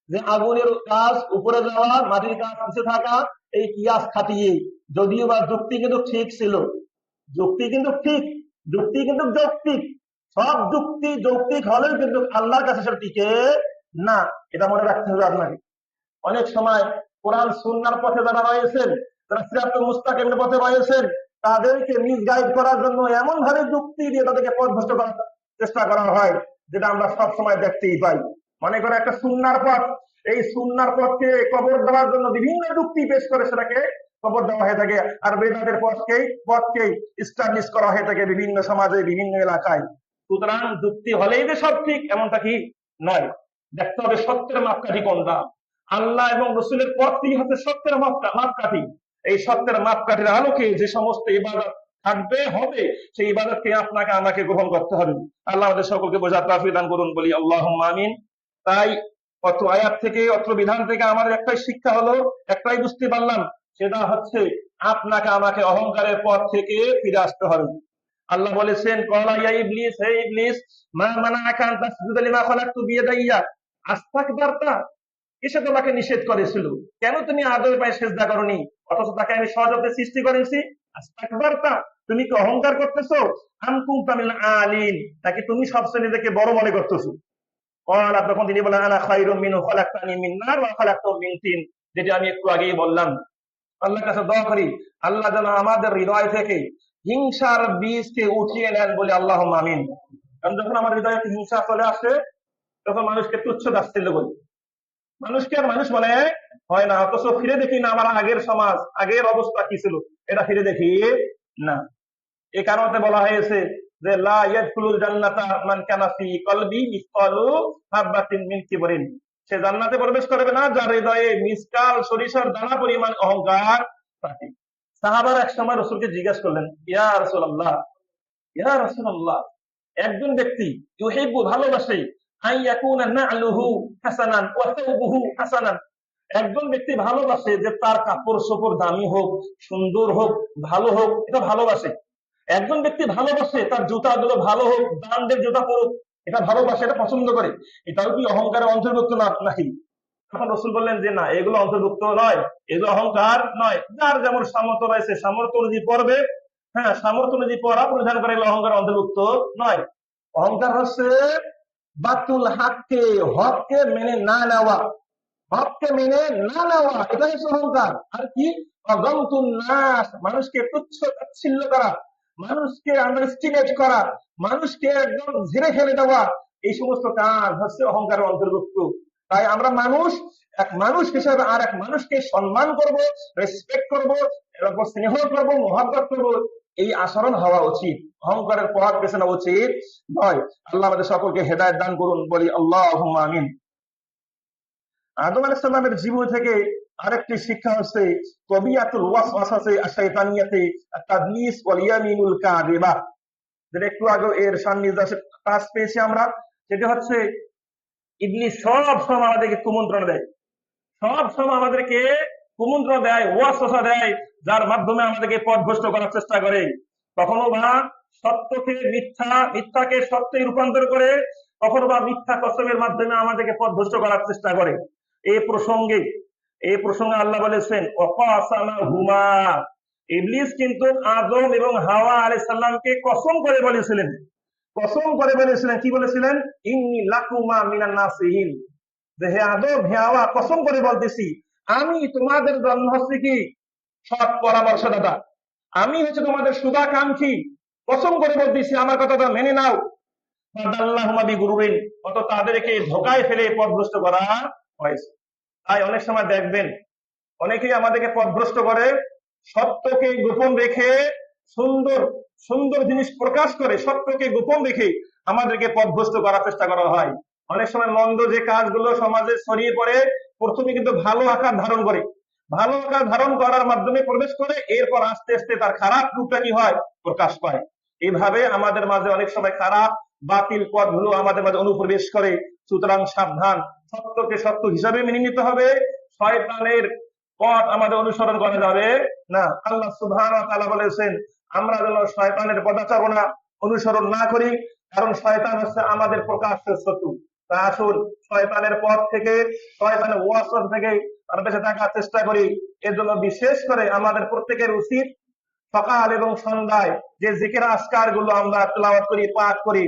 S1: যে আগুনের কাজ উপরে যাওয়া, মাটির কাজ নিচে থাকা, এই কিয়াস খাটিয়ে, যদিও বা যুক্তি কিন্তু ঠিক ছিল, যুক্তি কিন্তু ঠিক, যুক্তি কিন্তু যৌক্তিক, সব যুক্তি যৌক্তিক হলেও কিন্তু আল্লাহর কাছে সব টিকে না। এটা মনে রাখতে হবে আপনাকে। অনেক সময় কোরআন সুন্নাহর পথে যারা রয়েছেন, যারা সিরাতুল মুস্তাকিমের পথে রয়েছেন, তাদেরকে মিসগাইড করার জন্য এমন ভাবে যুক্তি দিয়ে তাদেরকে পথভ্রষ্ট করার চেষ্টা করা হয়, যেটা আমরা সব সময় দেখতেই পাই। মনে করে একটা সুন্নাহর পথ, এই সুন্নাহর পথকে কবর দেওয়ার জন্য বিভিন্ন যুক্তি পেশ করে সেটাকে কবর দেওয়া হয়ে থাকে, আর বেদাতের পথকেই এস্টাবলিশ করা হয়ে থাকে বিভিন্ন সমাজে, বিভিন্ন এলাকায়। সুতরাং যুক্তি হলেই যে সব ঠিক এমনটা কি নয়, দেখতে হবে সত্যের মাপকাঠি কোনটা। আল্লাহ এবং রসুলের পথটি হচ্ছে সত্যের মাপকাঠি। এই সত্যের মাপকাঠির আলোকে যে সমস্ত ইবাদত থাকবে, হবে, সেই ইবাদতকে আপনাকে আমাকে গ্রহণ করতে হবে। আল্লাহ আমাদের সকলকে বোঝার তৌফিক দান করুন, বলি আল্লাহুম্মা আমিন। তাই অত্র আয়াত থেকে, অত্র বিধান থেকে আমার একটাই শিক্ষা হলো, একটাই বুঝতে পারলাম, সেটা হচ্ছে আপনাকে আমাকে অহংকারের পথ থেকে ফিরে আসতে হবে। আল্লাহ বলেছেন, ক্বালা ইয়া ইবলিস, হে ইবলিস, মা মানাআকা আন তাসজুদা লিমা খালাকতু বিয়াদাইয়া আস্তাকবারতা, এসে তোমাকে নিষেধ করেছিল, কেন তুমি আদমের পায়ে সেজদা করনি, অথচ তাকে আমি সহজতে সৃষ্টি করেছি। আস্তাকবারতা, তুমি কি অহংকার করতেছো? আম কুনতা মিনাল আলিন, নাকি তুমি সবচেয়ে নিজেকে বড় মনে করতেছো? ক্বালা, তখন তিনি বলেন, আনা খায়রুম মিনহু খালাকতানি মিন নার ওয়া খালাকতাহু মিন তিন, যেটা আমি একটু আগেই বললাম। আল্লাহর কাছে দোয়া করি, আল্লাহ যেন আমাদের হৃদয় থেকে হিংসার বীজকে উঠিয়ে নেন, বলে আল্লাহুম্মা আমিন। কারণ যখন আমার হৃদয়ে হিংসা চলে আসে, তখন মানুষকে তুচ্ছ তাচ্ছিল্য করি, মানুষকে আর মানুষ মনে হয় না, অথচ ফিরে দেখি না আমার আগের সমাজ, আগের অবস্থা কি ছিল, এটা ফিরে দেখি না। এই কারণে বলা হয়েছে যে লা ইয়াদখুলুল জান্নাতা মান কানা ফি কলবি মিসকালু হাববাতিন মিন কিবরিন, সে জান্নাতে প্রবেশ করবে না যার হৃদয়ে মিসকাল সরিষার দানা পরিমাণ অহংকার থাকে। সাহাবারা এক সময় রাসূলকে জিজ্ঞাসা করলেন, ইয়া রাসূলুল্লাহ, ইয়া রাসূলুল্লাহ, একজন ব্যক্তি ইউহিব্বু, ভালোবাসে, আন ইয়াকুনা না'লুহু হাসানান ওয়া তাওবুহু হাসানান, একজন ব্যক্তি ভালোবাসে যে তার কাপড় চোপড় দামি হোক, সুন্দর হোক, ভালো হোক, এটা ভালোবাসে। একজন ব্যক্তি ভালোবাসে তার জুতাগুলো ভালো হোক, ব্র্যান্ডের জুতা পরুক, এটা ভালোবাসে, এটা পছন্দ করে। এটাও কি অহংকারের অন্তর্ভুক্ত না নাকি? তখন রাসূল বললেন যে না, এগুলো অন্তর্ভুক্ত নয়, এগুলো অহংকার নয়। যার যেমন সামর্থ্য রয়েছে সামর্থ্য অনুযায়ী পড়বে, হ্যাঁ, সামর্থ্য অনুযায়ী পড়া পরিধান করে, এগুলো অহংকার অন্তর্ভুক্ত নয়। অহংকার হচ্ছে বাতুল হককে মেনে না নেওয়া, হককে মেনে না নেওয়া, এটা হচ্ছে অহংকার। আর কি? অগমতুন নাস, মানুষকে তুচ্ছ তাচ্ছিল্য করা, মানুষকে আন্ডার এস্টিমেট করা, মানুষকে একদম ঝেড়ে ফেলে দেওয়া, এই সমস্ত কাজ হচ্ছে অহংকারের অন্তর্ভুক্ত। তাই আমরা মানুষ, এক মানুষ হিসেবে আর এক মানুষকে সম্মান করব, রেসপেক্ট করব, এরকম স্নেহ করব, মহব্বত করব, এই আচরণ হওয়া উচিত। অহংকারের পথ বেছে নেওয়া উচিত নয়। আল্লাহ আমাদের সকলকে হেদায়েত দান করুন, বলি আল্লাহুম্মা আমিন। আদম আলাইহিস সালামের জীবন থেকে আরেকটি শিক্ষা হচ্ছে তবিয়াতুল ওয়াসওয়াসাতে আশ-শাইতানিয়াতে আত-তাদলিস ওয়াল ইয়ামিনুল কাযিবা, যেটা একটু আগে এর সান্নিধ্যে কাজ পেয়েছি আমরা। সেটা হচ্ছে ইবলিস সব সময় আমাদেরকে কুমন্ত্রণ দেয়, সব সময় আমাদেরকে কুমন্ত্রণ দেয়, ওয়াসওয়াসা দেয়, যার মাধ্যমে আমাদেরকে পথভ্রষ্ট করার চেষ্টা করে। কখনো বা সত্যকে মিথ্যা, মিথ্যাকে সত্যে রূপান্তর করে, কখনো বা মিথ্যা কসমের মাধ্যমে আমাদেরকে পথভ্রষ্ট করার চেষ্টা করে। এই প্রসঙ্গে আল্লাহ বলেছেন ওয়াকাসামাহুমা, ইবলিস কিন্তু আদম এবং হাওয়া আলাইহিস সালামকে কসম করে বলেছিলেন, কি বলেছিলেন? ইন্নী লাকুমা মিনান নাসিহিন, যে হে আদম, হে হাওয়া, কসম করে বলতেছি আমি তোমাদের জন্য হচ্ছে কি সৎ পরামর্শদাতা, আমি হচ্ছে তোমাদের শুভাকাঙ্ক্ষী, কসম করে বলতেছি আমার কথাটা মেনে নাও। ফাদাল্লাহুমা বিগুরুরিন, অত তাদেরকে ধোঁকায় ফেলে পথভ্রষ্ট করা হয়েছে। তাই অনেক সময় দেখবেন অনেকেই আমাদেরকে পথভ্রষ্ট করে, সত্যকে গোপন রেখে সুন্দর সুন্দর জিনিস প্রকাশ করে, সত্যকে গোপন রেখে আমাদেরকে পথভ্রষ্ট করার চেষ্টা করা হয়। অনেক সময় মন্দ যে কাজগুলো সমাজে ছড়িয়ে পড়ে, প্রথমে কিন্তু ভালো আকার ধারণ করে, ভালো আকার ধারণ করার মাধ্যমে প্রবেশ করে, এরপর আস্তে আস্তে তার খারাপ রূপটা কি হয়? প্রকাশ পায়। এইভাবে আমাদের মাঝে অনেক সময় খারাপ বাতিল পথগুলো আমাদের মাঝে অনুপ্রবেশ করে। সুতরাং সাবধান, সত্যকে সত্য হিসাবে মেনে নিতে হবে, শয়তানের পথ আমাদের অনুসরণ করা যাবে না। আল্লাহ সুবহানাহু ওয়া তাআলা বলেছেন আমরা যেন শয়তানের পদাচারণা অনুসরণ না করি, কারণ শয়তান হচ্ছে আমাদের প্রকাশ্য শত্রু। তা আসুন শয়তানের পথ থেকে, শয়তানের ওয়াসওয়াসা থেকে আমরা বেঁচে থাকার চেষ্টা করি। এর জন্য বিশেষ করে আমাদের প্রত্যেকের উচিত সকাল এবং সন্ধ্যায় যে জিকির আজকার গুলো আমরা তেলাওয়াত করি, পাঠ করি,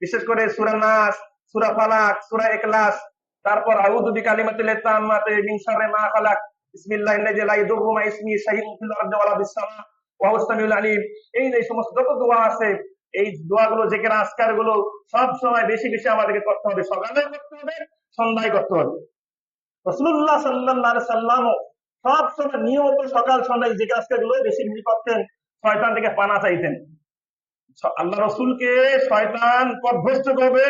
S1: বিশেষ করে সূরা নাস, সূরা ফালাক, সূরা ইখলাস, তারপর আউযু বিকালিমাতিল্লাহি তাম্মাতি মিন শাররি মা খালাক, বিসমিল্লাহিল্লাযী লা ইয়াদুররু মা ইসমিহি শাইউন ফিল আরদি ওয়ালা ফিস সামা ওয়া হুয়াস সামিউল আলীম। এই যে সমস্ত যত দোয়া আছে, এই দোয়াগুলো, জিকির আজকার গুলো সব সময় বেশি বেশি আমাদেরকে করতে হবে, সকালে করতে হবে, সন্ধ্যায় করতে হবে। রাসূলুল্লাহ সাল্লাল্লাহু আলাইহি সাল্লাম সব সময় নিয়মিত সকাল সন্ধ্যায় জিকির আজকার গুলো বেশি বেশি করতেন, শয়তান থেকে পানা চাইতেন। আল্লাহ রসুলকে শয়তান পথভ্রষ্ট করবে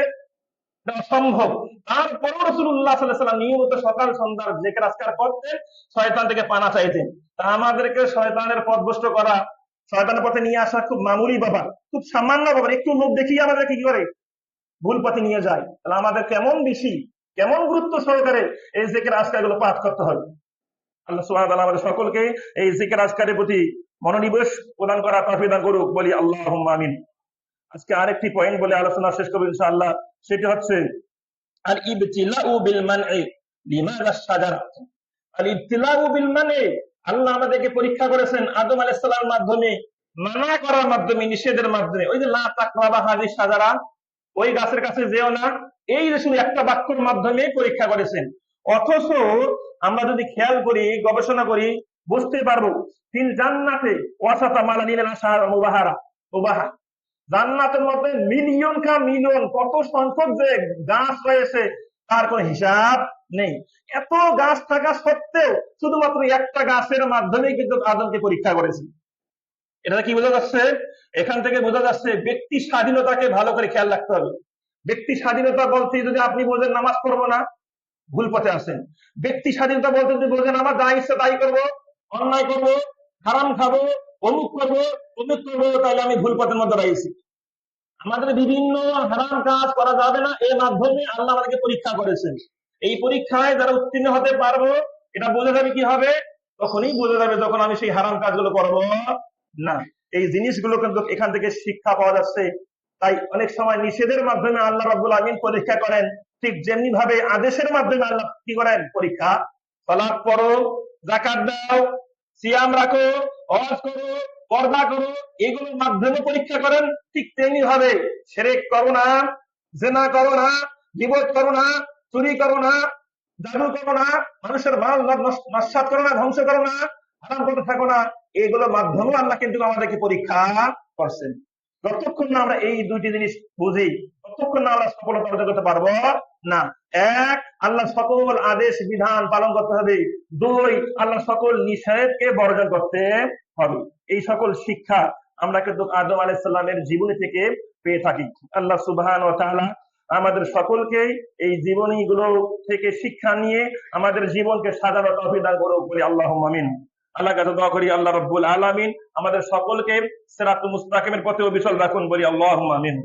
S1: অসম্ভব, তারপরও রাসূলুল্লাহ সাল্লাল্লাহু আলাইহি ওয়াসাল্লাম নিয়মিত সকাল সন্ধ্যার জিকির আজকার করতেন, শয়তান থেকে পানা চাইতেন। তা আমাদেরকে শয়তানের পথভ্রষ্ট করা, শয়তানের পথে নিয়ে আসা খুব মামুলি ব্যাপার, খুব সামান্য ব্যাপার, একটু লোক দেখিয়ে আমাদের কি করে ভুল পথে নিয়ে যায়। তাহলে আমাদের কেমন বেশি, কেমন গুরুত্ব সহকারে এই জিকির আজকার গুলো পাঠ করতে হবে। আল্লাহ সুবহানাহু ওয়া তাআলা আমাদের সকলকে এই জিকির আজকারের প্রতি মনোনিবেশ প্রদান করা তৌফিক দান করুক, বলি আল্লাহুম্মা আমিন। আজকে আরেকটি পয়েন্ট বলে আলোচনা শেষ করব ইনশাআল্লাহ, সেটি হচ্ছে আল ইবতিলাউ বিল মানই লিমাযা শাজারা। আল ইবতিলাউ বিল মানই, আল্লাহ আমাদেরকে পরীক্ষা করেছেন আদম আলাইহিস সালামের মাধ্যমে, মানা করার মাধ্যমে, নিষেধের মাধ্যমে। ওই যে লা তাকরাবা হাযিহি শাজারা, ওই গাছের কাছে যেও না, এই যে শুধু একটা বাক্যের মাধ্যমে পরীক্ষা করেছেন। অথচ আমরা যদি খেয়াল করি, গবেষণা করি, বুঝতে পারবো ফিল জান্নাতে ওয়াসাতা মালানিল আশার মুবাহা, জান্নাতের মধ্যে মিলিয়ন কা মিলিয়ন, কত সংখ্যক যে গাছ রয়েছে তার কোনো হিসাব নেই। এত গাছ থাকা সত্ত্বেও শুধুমাত্র একটা গাছের মাধ্যমেই কিন্তু আদমকে পরীক্ষা করেছে। এটা কি বোঝা যাচ্ছে? এখান থেকে বোঝা যাচ্ছে ব্যক্তি স্বাধীনতাকে ভালো করে খেয়াল রাখতে হবে। ব্যক্তি স্বাধীনতা বলতে যদি আপনি বোঝেন নামাজ পড়বো না, ভুল পথে আছেন। ব্যক্তি স্বাধীনতা বলতে যদি বোঝেন আমার যা ইচ্ছা তাই করবো, অন্যায় করবো, হারাম খাবো, অমুক করবো, অমুক করবো, তাহলে আমি ভুল পথের মধ্যে রয়েছি। আমাদের বিভিন্ন হারাম কাজ করা যাবে না, এর মাধ্যমে আল্লাহ আমাদেরকে পরীক্ষা করেছেন। এই পরীক্ষায় যারা উত্তীর্ণ হতে পারবো, এটা বোঝা যাবে কি হবে? তখনই বোঝা যাবে যখন আমি সেই হারাম কাজগুলো করবো না। এই জিনিসগুলো কিন্তু এখান থেকে শিক্ষা পাওয়া যাচ্ছে। তাই অনেক সময় নিষেধের মাধ্যমে আল্লাহ রাব্বুল আমিন পরীক্ষা করেন, ঠিক যেমনি ভাবে আদেশের মাধ্যমে আল্লাহ কি করেন? পরীক্ষা। সালাত পড়ো, যাকাত দাও, সিয়াম রাখো, হজ করো, পর্দা করো, এগুলোর মাধ্যমে পরীক্ষা করেন। ঠিক তেমনি ভাবে শিরক করো না, জিনা করো না, গীবত করো না, চুরি করো না, জাদু করো না, মানুষের মাল নস্যাৎ করো না, ধ্বংস করো না, হারাম করতে থাকো না, এগুলোর মাধ্যমে আল্লাহ কিন্তু আমাদেরকে পরীক্ষা করছেন। যতক্ষণ না আমরা এই দুইটি জিনিস বুঝি, ততক্ষণ না আল্লাহ সফলতা অর্জন করতে পারবো না। এক, আল্লাহ সকল আদেশ বিধান পালন করতে হবে। দুই, আল্লাহ সকল নিষেধকে বর্জন করতে হবে। এই সকল শিক্ষা আমরা কিন্তু আদম আলাইহিস সালামের জীবনী থেকে পেয়ে থাকি। আল্লাহ সুবহানাহু ওয়া তাআলা আমাদের সকলকেই এই জীবনী গুলো থেকে শিক্ষা নিয়ে আমাদের জীবনকে সাজানো তৌফিক দান করুক, বলি আল্লাহুম্মা আমিন। আল্লাহর কাছে দোয়া করি আল্লাহ রাব্বুল আলামিন আমাদের সকলকে সিরাতুল মুস্তাকিমের পথে অবিচল রাখুন, বলি আল্লাহুম্মা আমিন।